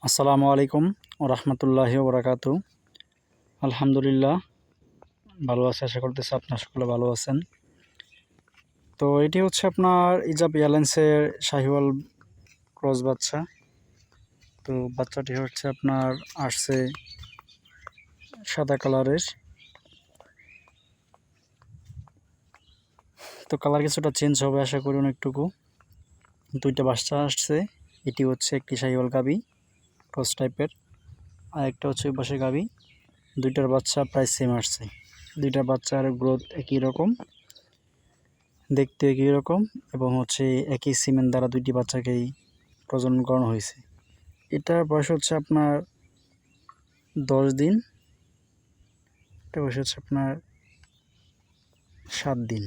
আসসালামু আলাইকুম ও রহমতুল্লাহি ওবরাকাতু। আলহামদুলিল্লাহ ভালো আছে, আশা করতেছি আপনার সকলে ভালো আছেন। তো এটি হচ্ছে আপনার ইজাব এয়ারলাইন্সের শাহিওয়াল ক্রস বাচ্চা। তো বাচ্চাটি হচ্ছে আপনার আসছে সাদা কালারের। তো কালার কিছুটা চেঞ্জ হবে আশা করি অনেকটুকু। দুইটা বাচ্চা আসছে, এটি হচ্ছে একটি শাহিওয়াল গাবি ক্রস টাইপের, আর একটা হচ্ছে ওই পাশে গাবি। দুইটার বাচ্চা প্রায় সেম আসছে। দুইটা বাচ্চার গ্রোথ একই রকম, দেখতে একই রকম, এবং হচ্ছে একই সিমেন্ট দ্বারা দুইটি বাচ্চাকেই প্রজনন করানো হয়েছে। এটার বয়স হচ্ছে আপনার 10 দিন, এটা বয়স হচ্ছে আপনার 7 দিন।